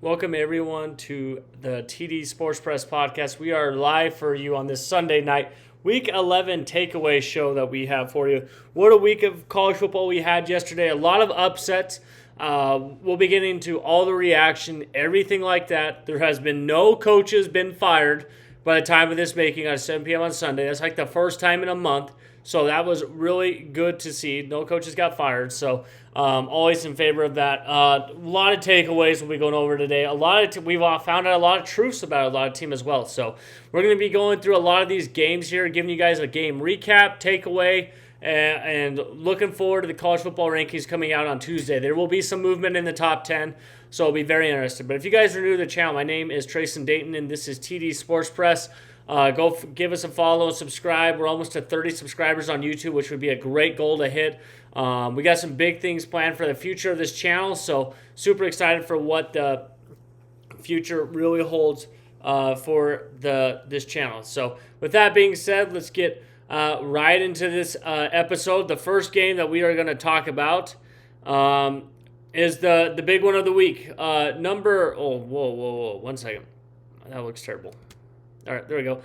Welcome, everyone, to the TD Sports Press podcast. We are live for you on this Sunday night, Week 11 takeaway show that we have for you. What a week of college football we had yesterday. A lot of upsets. We'll be getting into all the reaction, everything like that. There has been no coaches been fired by the time of this making at 7 p.m. on Sunday. That's like the first time in a month. So that was really good to see. No coaches got fired. So always in favor of that. A lot of takeaways we'll be going over today. We've found out a lot of truths about a lot of team as well. So we're going to be going through a lot of these games here, giving you guys a game recap, takeaway, and looking forward to the college football rankings coming out on Tuesday. There will be some movement in the top 10, so it'll be very interesting. But if you guys are new to the channel, my name is Treyson Dayton, and this is TD Sports Press. Give us a follow and subscribe. We're almost at 30 subscribers on YouTube, which would be a great goal to hit. We got some big things planned for the future of this channel, so super excited for what the future really holds for this channel. So with that being said, let's get right into this episode. The first game that we are going to talk about is the big one of the week. Whoa, 1 second. That looks terrible. All right, there we go.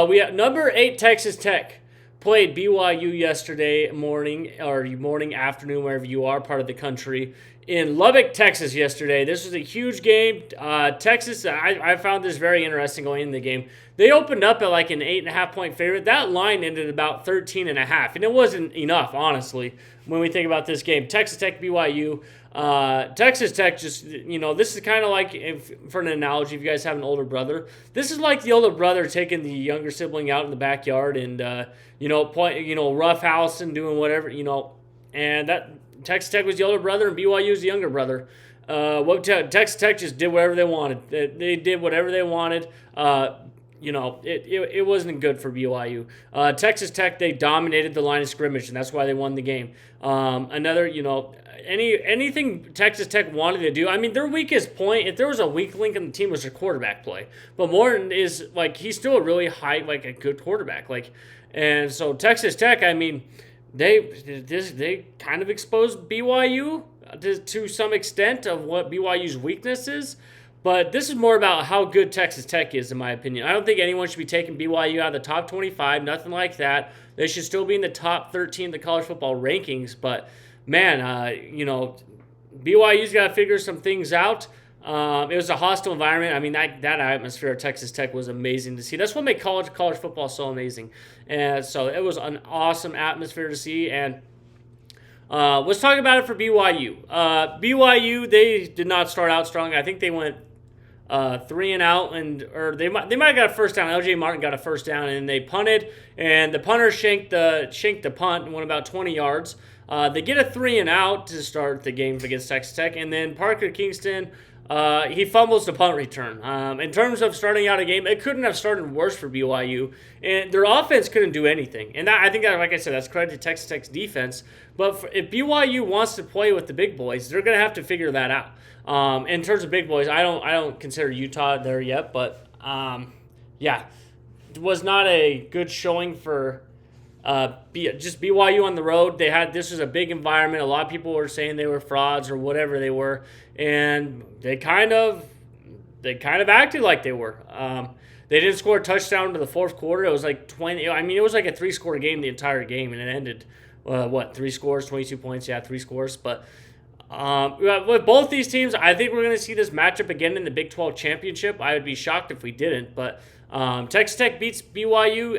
We have number 8 Texas Tech played BYU yesterday morning, afternoon, wherever you are, part of the country, in Lubbock, Texas yesterday. This was a huge game. Texas, I found this very interesting going into the game. They opened up at like an 8.5-point favorite. That line ended about 13.5, and it wasn't enough, honestly, when we think about this game. Texas Tech, BYU. Texas Tech just, this is kind of like, for an analogy, if you guys have an older brother, this is like the older brother taking the younger sibling out in the backyard and, roughhouse and doing whatever, and that Texas Tech was the older brother and BYU was the younger brother. Texas Tech just did whatever they wanted. They did whatever they wanted. It wasn't good for BYU. Texas Tech, they dominated the line of scrimmage, and that's why they won the game. Anything Texas Tech wanted to do, I mean, their weakest point, if there was a weak link in the team, was their quarterback play. But Morton is, he's still a really high, a good quarterback. And so Texas Tech, I mean, they kind of exposed BYU to some extent of what BYU's weakness is. But this is more about how good Texas Tech is, in my opinion. I don't think anyone should be taking BYU out of the top 25, nothing like that. They should still be in the top 13 of the college football rankings. But, man, BYU's got to figure some things out. It was a hostile environment. I mean, that atmosphere at Texas Tech was amazing to see. That's what made college football so amazing. And so it was an awesome atmosphere to see. And let's talk about it for BYU. BYU, they did not start out strong. I think they went 3 and out, or they might have got a first down. LJ Martin got a first down, and they punted, and the punter shanked the punt and went about 20 yards. They get a 3 and out to start the game against Texas Tech, and then Parker Kingston, he fumbles the punt return. In terms of starting out a game, it couldn't have started worse for BYU, and their offense couldn't do anything. And I think that, like I said, that's credit to Texas Tech's defense. But if BYU wants to play with the big boys, they're going to have to figure that out. In terms of big boys, I don't consider Utah there yet, but it was not a good showing for just BYU on the road. This was a big environment. A lot of people were saying they were frauds or whatever they were, and they kind of acted like they were. They didn't score a touchdown to the fourth quarter. It was like 20. I mean, it was like a 3-score game the entire game, and it ended 3 scores, 22 points. Yeah, 3 scores, but. With both these teams, I think we're going to see this matchup again in the Big 12 championship. I would be shocked if we didn't, but Texas Tech beats BYU,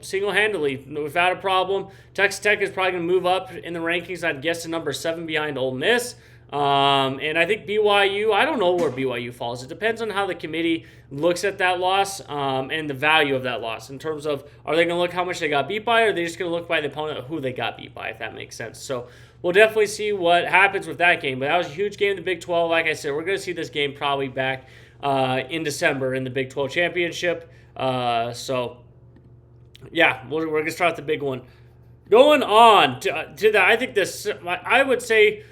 single-handedly without a problem. Texas Tech is probably going to move up in the rankings, I'd guess, to number 7 behind Ole Miss. And I think BYU, I don't know where BYU falls. It depends on how the committee looks at that loss and the value of that loss in terms of, are they going to look how much they got beat by, or are they just going to look by the opponent who they got beat by, if that makes sense. So we'll definitely see what happens with that game. But that was a huge game in the Big 12. Like I said, we're going to see this game probably back in December in the Big 12 championship. We're going to start with the big one. Going on to that, I think this, I would say,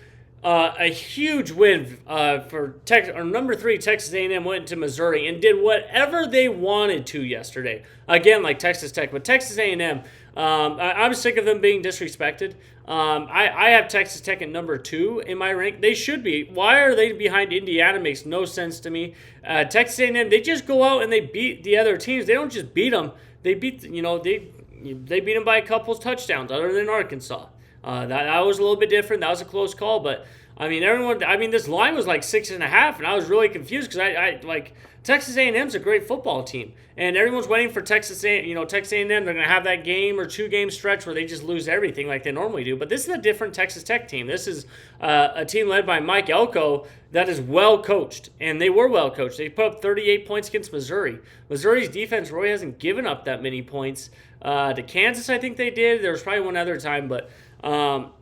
a huge win for Texas. Or number 3, Texas A&M went to Missouri and did whatever they wanted to yesterday. Again, like Texas Tech, but Texas A&M, I'm sick of them being disrespected. I have Texas Tech at number 2 in my rank. They should be. Why are they behind Indiana? Makes no sense to me. Texas A&M, they just go out and they beat the other teams. They don't just beat them. They beat they beat them by a couple touchdowns, other than Arkansas. That was a little bit different. That was a close call, but this line was like 6.5, and I was really confused because I like Texas A&M's a great football team, and everyone's waiting for Texas A&M. They're going to have that game or 2-game stretch where they just lose everything like they normally do. But this is a different Texas Tech team. This is a team led by Mike Elko that is well coached, and they were well coached. They put up 38 points against Missouri. Missouri's defense really hasn't given up that many points. To Kansas, I think they did. There was probably one other time, but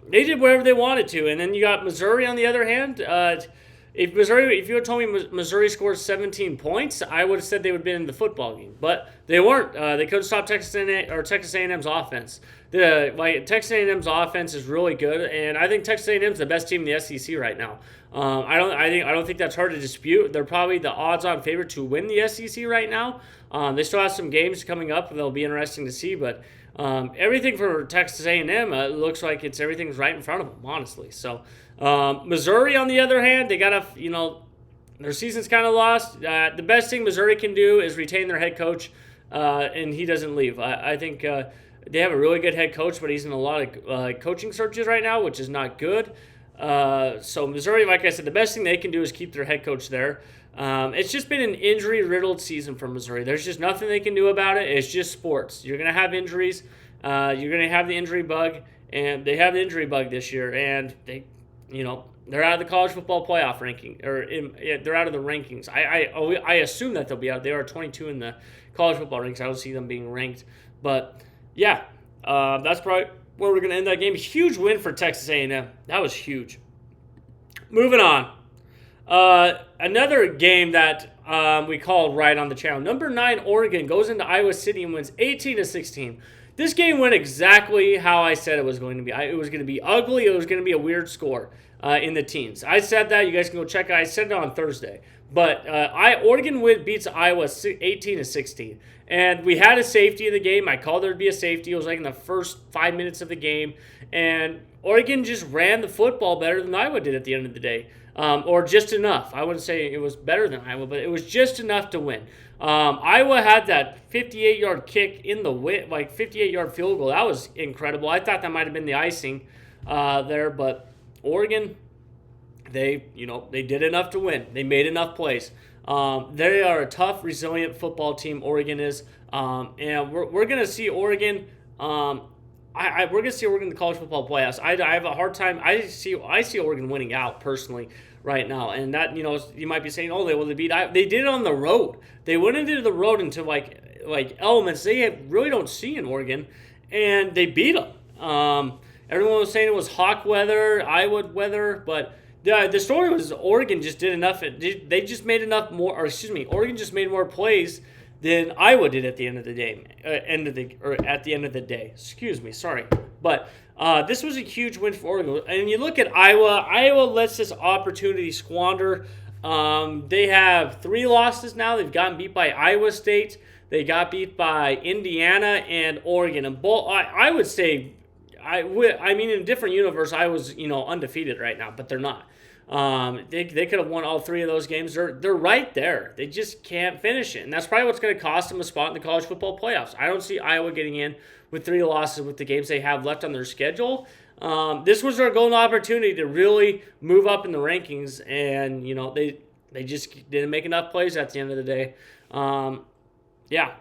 they did whatever they wanted to. And then you got Missouri on the other hand. If you had told me Missouri scored 17 points, I would have said they would have been in the football game. But they weren't. They couldn't stop Texas A&M's offense. Texas A&M's offense is really good, and I think Texas A&M's the best team in the SEC right now. I don't think that's hard to dispute. They're probably the odds-on favorite to win the SEC right now. They still have some games coming up that'll be interesting to see, but everything for Texas A&M looks like everything's right in front of them, honestly. So Missouri, on the other hand, they got their season's kind of lost. The best thing Missouri can do is retain their head coach, and he doesn't leave. I think they have a really good head coach, but he's in a lot of coaching searches right now, which is not good. So Missouri, like I said, the best thing they can do is keep their head coach there. It's just been an injury-riddled season for Missouri. There's just nothing they can do about it. It's just sports. You're going to have injuries. You're going to have the injury bug, and they have the injury bug this year. And they're out of the college football playoff ranking, they're out of the rankings. I assume that they'll be out. They are 22 in the college football rankings. I don't see them being ranked, but yeah, that's probably where we're going to end that game. Huge win for Texas A&M. That was huge. Moving on. Another game that we called right on the channel. Number 9 Oregon goes into Iowa City and wins 18-16. This game went exactly how I said it was going to be. It was going to be ugly. It was going to be a weird score in the teens. I said that. You guys can go check it. I said it on Thursday. But Oregon beats Iowa 18-16. And we had a safety in the game. I called there to be a safety. It was like in the first 5 minutes of the game. And Oregon just ran the football better than Iowa did at the end of the day. Or just enough. I wouldn't say it was better than Iowa, but it was just enough to win. Iowa had that 58-yard kick in the 58-yard field goal. That was incredible. I thought that might have been the icing there, but Oregon, they did enough to win. They made enough plays. They are a tough, resilient football team. Oregon is, and we're going to see Oregon. We're going to see Oregon in the college football playoffs. I have a hard time. I see Oregon winning out personally right now, and that you might be saying, oh, they beat. They did it on the road. They went into the road into like elements they really don't see in Oregon, and they beat them. Everyone was saying it was hawk weather, Iowa weather, but the story was Oregon just did enough. They just made enough more, Oregon just made more plays than Iowa did at the end of the day. At the end of the day. Excuse me, sorry. But this was a huge win for Oregon. And you look at Iowa. Iowa lets this opportunity squander. They have 3 losses now. They've gotten beat by Iowa State. They got beat by Indiana and Oregon. And both, I would say, in a different universe, I was undefeated right now, but they're not. They could have won all 3 of those games. They're right there. They just can't finish it, and that's probably what's going to cost them a spot in the college football playoffs. I don't see Iowa getting in with 3 losses with the games they have left on their schedule. This was their golden opportunity to really move up in the rankings, and they just didn't make enough plays at the end of the day. Yeah.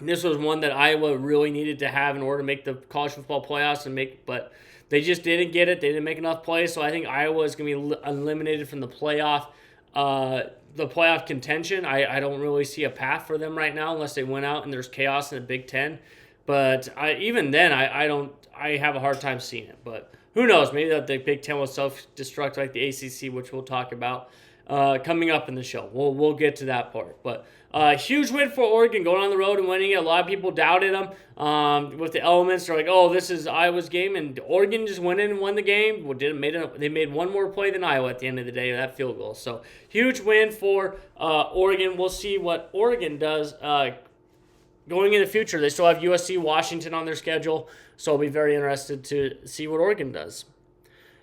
This was one that Iowa really needed to have in order to make the college football playoffs but they just didn't get it. They didn't make enough plays, so I think Iowa is going to be eliminated from the playoff contention. I don't really see a path for them right now unless they went out and there's chaos in the Big Ten. But even then, I have a hard time seeing it. But who knows? Maybe the Big Ten will self-destruct like the ACC, which we'll talk about coming up in the show. We'll get to that part. But huge win for Oregon going on the road and winning it. A lot of people doubted them with the elements. They're like, oh, this is Iowa's game. And Oregon just went in and won the game. They made one more play than Iowa at the end of the day, that field goal. So huge win for Oregon. We'll see what Oregon does going in the future, they still have USC, Washington on their schedule, so I'll be very interested to see what Oregon does.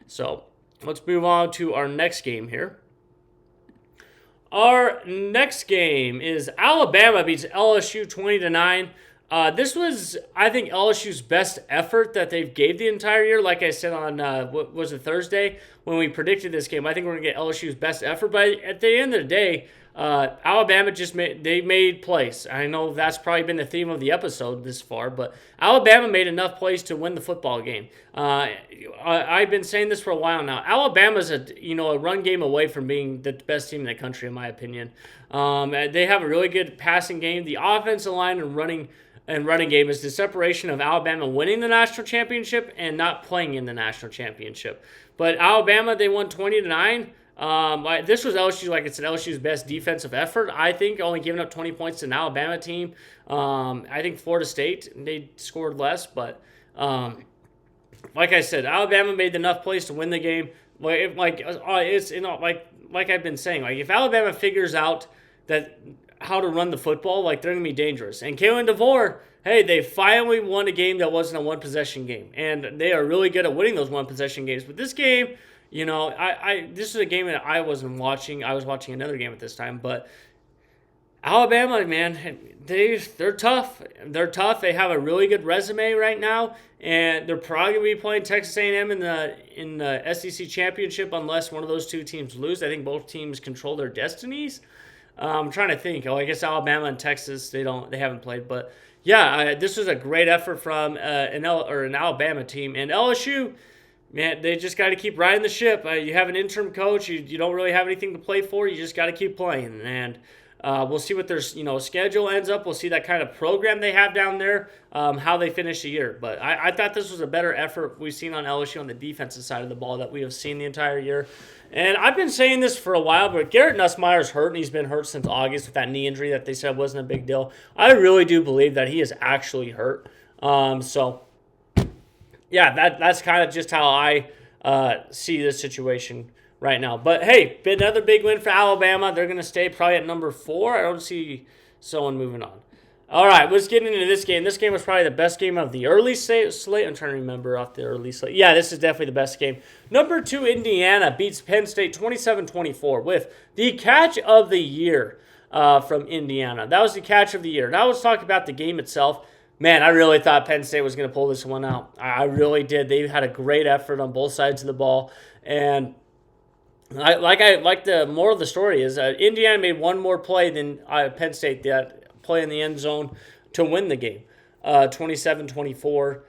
So let's move on to our next game here. Our next game is Alabama beats LSU 20-9. This was, I think, LSU's best effort that they've gave the entire year. Like I said on, what was it, Thursday, when we predicted this game, I think we're going to get LSU's best effort. But at the end of the day, Alabama made plays. I know that's probably been the theme of the episode this far, but Alabama made enough plays to win the football game. I've been saying this for a while now. Alabama's a run game away from being the best team in the country, in my opinion. They have a really good passing game. The offensive line and running game is the separation of Alabama winning the national championship and not playing in the national championship. But Alabama, they won 20-9. This was LSU, like I said, LSU's best defensive effort. I think only giving up 20 points to an Alabama team. I think Florida State, they scored less, but like I said, Alabama made enough plays to win the game. Like I've been saying, like if Alabama figures out that how to run the football, like they're gonna be dangerous. And Kalen DeVore, hey, they finally won a game that wasn't a one-possession game, and they are really good at winning those one-possession games. But this game, this is a game that I wasn't watching. I was watching another game at this time, but Alabama, man, they're tough. They're tough. They have a really good resume right now, and they're probably gonna be playing Texas A&M in the SEC championship unless one of those two teams lose. I think both teams control their destinies. I'm trying to think. I guess Alabama and Texas, they haven't played, but yeah, this was a great effort from an Alabama team. And LSU, man, they just got to keep riding the ship. You have an interim coach. You don't really have anything to play for. You just got to keep playing. And we'll see what their schedule ends up. We'll see that kind of program they have down there, how they finish the year. But I thought this was a better effort we've seen on LSU on the defensive side of the ball that we have seen the entire year. And I've been saying this for a while, but Garrett Nussmeier's hurt, and he's been hurt since August with that knee injury that they said wasn't a big deal. I really do believe that he is actually hurt. So, yeah, that's kind of just how I see this situation right now. But, hey, another big win for Alabama. They're going to stay probably at number 4. I don't see someone moving on. All right, let's get into this game. This game was probably the best game of the early slate. I'm trying to remember off the early slate. Yeah, this is definitely the best game. Number 2, Indiana beats Penn State 27-24 with the catch of the year from Indiana. That was the catch of the year. Now let's talk about the game itself. Man, I really thought Penn State was going to pull this one out. I really did. They had a great effort on both sides of the ball. And the moral of the story is Indiana made one more play than Penn State did. Play in the end zone to win the game, 27-24.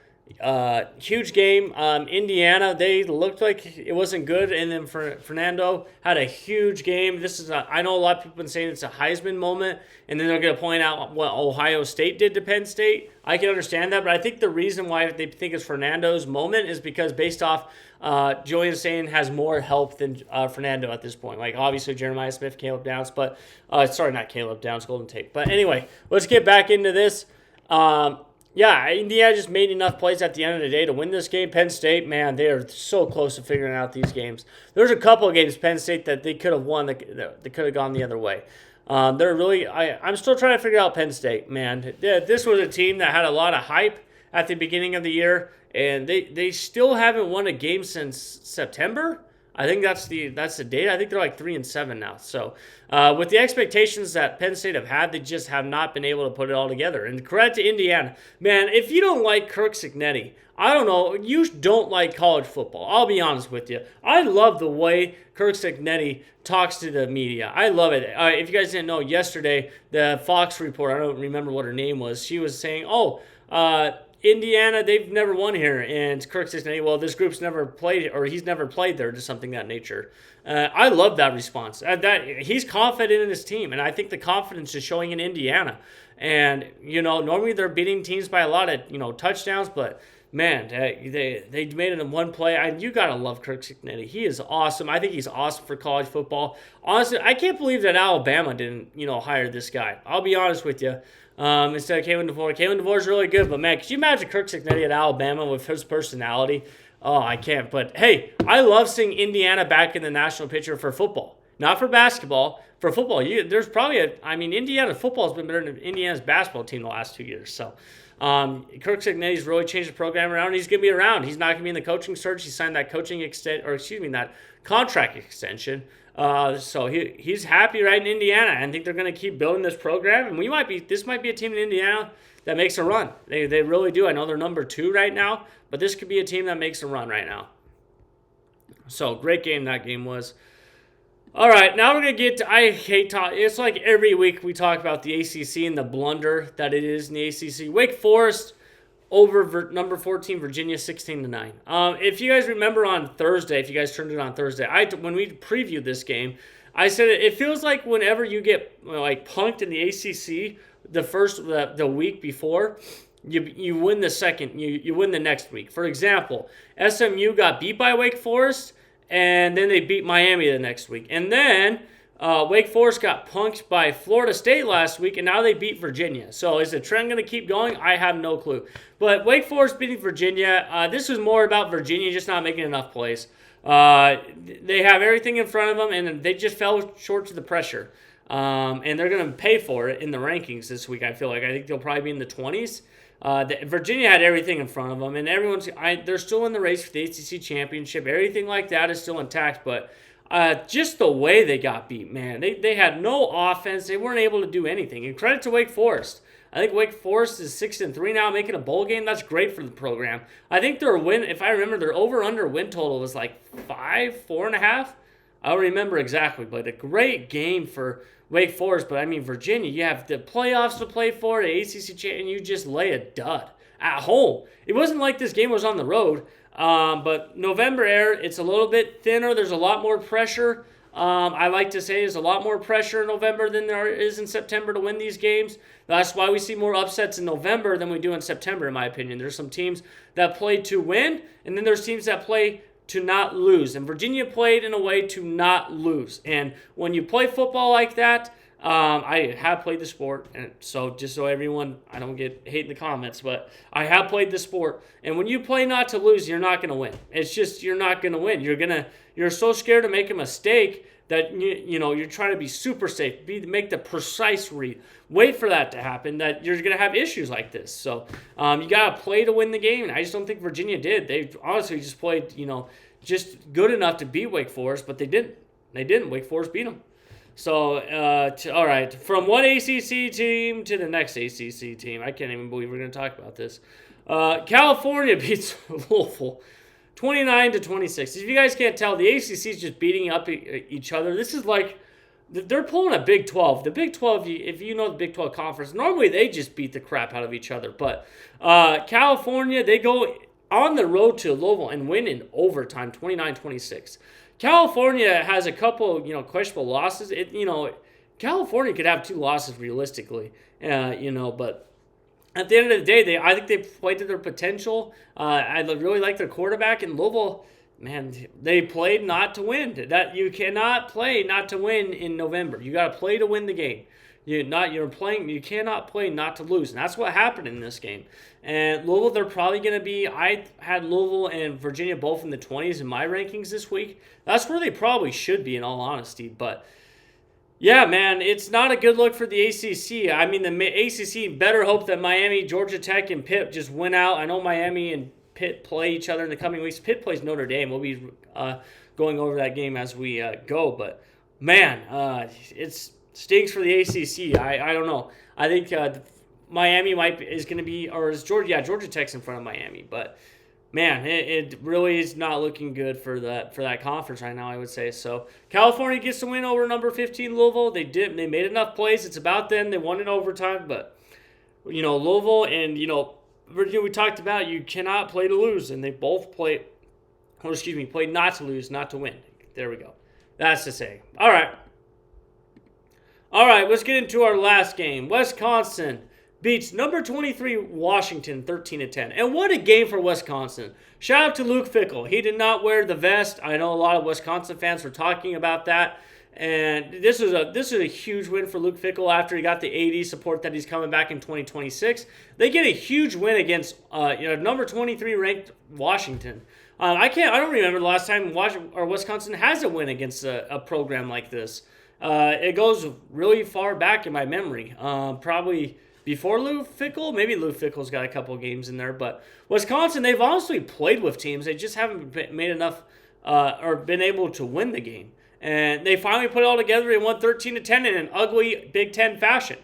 Huge game. Indiana, they looked like it wasn't good, and then Fernando had a huge game. I know a lot of people have been saying it's a Heisman moment, and then they're going to point out what Ohio State did to Penn State. I can understand that, but I think the reason why they think it's Fernando's moment is because based off Julian Sain has more help than Fernando at this point. Like, obviously, Jeremiah Smith, Caleb Downs, but not Caleb Downs, Golden Tate. But anyway, let's get back into this. Indiana just made enough plays at the end of the day to win this game. Penn State, man, they are so close to figuring out these games. There's a couple of games Penn State that they could have won that could have gone the other way. I'm still trying to figure out Penn State, man. This was a team that had a lot of hype at the beginning of the year, and they still haven't won a game since September. I think that's the date. I think they're like 3-7 now. So with the expectations that Penn State have had, they just have not been able to put it all together. And credit to Indiana. Man, if you don't like Kirk Cignetti, I don't know, you don't like college football. I'll be honest with you. I love the way Kirk Cignetti talks to the media. I love it. If you guys didn't know, yesterday, the Fox reporter, I don't remember what her name was, she was saying, Indiana, they've never won here, and Kirk says, well, this group's never played, or he's never played there, to something of that nature. I love that response. He's confident in his team, and I think the confidence is showing in Indiana. And, normally they're beating teams by a lot of, touchdowns, but, man, they made it in one play. You got to love Kirk Cignetti. He is awesome. I think he's awesome for college football. Honestly, I can't believe that Alabama didn't, hire this guy. I'll be honest with you. Instead of Kalen DeVore. Kalen DeVore is really good, but man, could you imagine Kirk Cignetti at Alabama with his personality? Oh, I can't. But hey, I love seeing Indiana back in the national picture for football. Not for basketball. For football, there's probably Indiana football has been better than Indiana's basketball team the last 2 years. So, Kirk Cignetti's really changed the program around. He's going to be around. He's not going to be in the coaching search. He signed that that contract extension. So he's happy right in Indiana. I think they're going to keep building this program, and this might be a team in Indiana that makes a run. They really do. I know they're number 2 right now, but this could be a team that makes a run right now. So great game that game was. All right, now we're going to get to, I hate talking. It's like every week we talk about the ACC and the blunder that it is in the ACC. Wake Forest over number 14, Virginia, 16-9. If you guys remember on Thursday, if you guys turned it on Thursday, when we previewed this game, I said it feels like whenever you get punked in the ACC the week before, you win the second, you win the next week. For example, SMU got beat by Wake Forest, and then they beat Miami the next week. And then Wake Forest got punked by Florida State last week, and now they beat Virginia. So is the trend going to keep going? I have no clue. But Wake Forest beating Virginia, this was more about Virginia just not making enough plays. They have everything in front of them, and they just fell short to the pressure. And they're going to pay for it in the rankings this week, I feel like. I think they'll probably be in the 20s. Virginia had everything in front of them, and they're still in the race for the ACC championship. Everything like that is still intact, but just the way they got beat, man. They had no offense. They weren't able to do anything. And credit to Wake Forest. I think Wake Forest is 6-3 now, making a bowl game. That's great for the program. I think their win, if I remember, their over-under win total was like 4.5. I don't remember exactly, but a great game for Wake Forest. But, Virginia, you have the playoffs to play for, the ACC, and you just lay a dud at home. It wasn't like this game was on the road, but November air, it's a little bit thinner. There's a lot more pressure. I like to say there's a lot more pressure in November than there is in September to win these games. That's why we see more upsets in November than we do in September, in my opinion. There's some teams that play to win, and then there's teams that play to not lose. And Virginia played in a way to not lose. And when you play football like that, I have played the sport, and so just so everyone, I don't get hate in the comments, but I have played the sport. And when you play not to lose, you're not going to win. It's just you're not going to win. You're so scared to make a mistake that you're trying to be super safe, make the precise read. Wait for that to happen. That you're going to have issues like this. So you got to play to win the game, and I just don't think Virginia did. They honestly just played, just good enough to beat Wake Forest, but they didn't. Wake Forest beat them. So, all right, from one ACC team to the next ACC team. I can't even believe we're going to talk about this. California beats Louisville 29-26. If you guys can't tell, the ACC is just beating up each other. This is like they're pulling a Big 12. The Big 12, if you know the Big 12 conference, normally they just beat the crap out of each other. But California, they go on the road to Louisville and win in overtime, 29-26. California has a couple, questionable losses. California could have 2 losses realistically, but at the end of the day, I think they played to their potential. I really like their quarterback in Louisville. Man, they played not to win. That you cannot play not to win in November. You got to play to win the game. You cannot play not to lose. And that's what happened in this game. And Louisville, they're probably going to be, I had Louisville and Virginia both in the 20s in my rankings this week. That's where they probably should be, in all honesty. But, yeah, man, it's not a good look for the ACC. The ACC better hope that Miami, Georgia Tech, and Pitt just win out. I know Miami and Pitt play each other in the coming weeks. Pitt plays Notre Dame. We'll be going over that game as we go. But, man, it stinks for the ACC. I don't know. I think Miami is going to be, or is Georgia? Yeah, Georgia Tech's in front of Miami. But, man, it really is not looking good for that conference right now, I would say. So California gets the win over number 15 Louisville. They made enough plays. It's about them. They won in overtime. But, Louisville and, Virginia, we talked about you cannot play to lose. And they both played not to lose, not to win. There we go. That's the saying. All right, let's get into our last game. Wisconsin beats number 23 Washington 13-10. And what a game for Wisconsin. Shout out to Luke Fickell. He did not wear the vest. I know a lot of Wisconsin fans were talking about that. And this is a huge win for Luke Fickell after he got the AD support that he's coming back in 2026. They get a huge win against number 23 ranked Washington. I don't remember the last time Wisconsin has a win against a program like this. It goes really far back in my memory. Probably before Lou Fickle. Maybe Lou Fickle's got a couple of games in there. But Wisconsin, they've honestly played with teams. They just haven't made enough or been able to win the game. And they finally put it all together and won 13-10 in an ugly Big Ten fashion.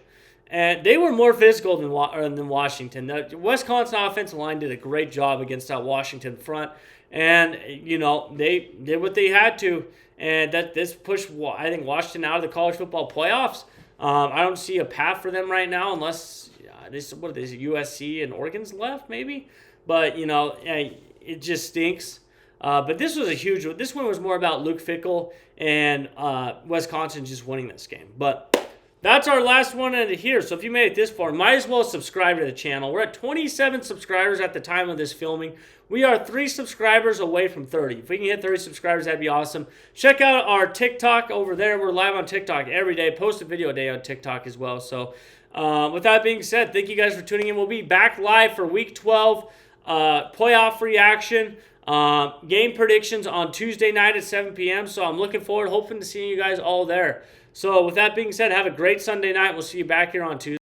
And they were more physical than Washington. The Wisconsin offensive line did a great job against that Washington front. And, they did what they had to. And this pushed, I think, Washington out of the college football playoffs. I don't see a path for them right now unless, USC and Oregon's left, maybe? But, it just stinks. But this was a huge one. This one was more about Luke Fickell and Wisconsin just winning this game. But that's our last one here. So if you made it this far, might as well subscribe to the channel. We're at 27 subscribers at the time of this filming. We are 3 subscribers away from 30. If we can hit 30 subscribers, that'd be awesome. Check out our TikTok over there. We're live on TikTok every day. Post a video a day on TikTok as well. So with that being said, thank you guys for tuning in. We'll be back live for Week 12 playoff reaction. Game predictions on Tuesday night at 7 p.m. So I'm looking forward, hoping to seeing you guys all there. So with that being said, have a great Sunday night. We'll see you back here on Tuesday.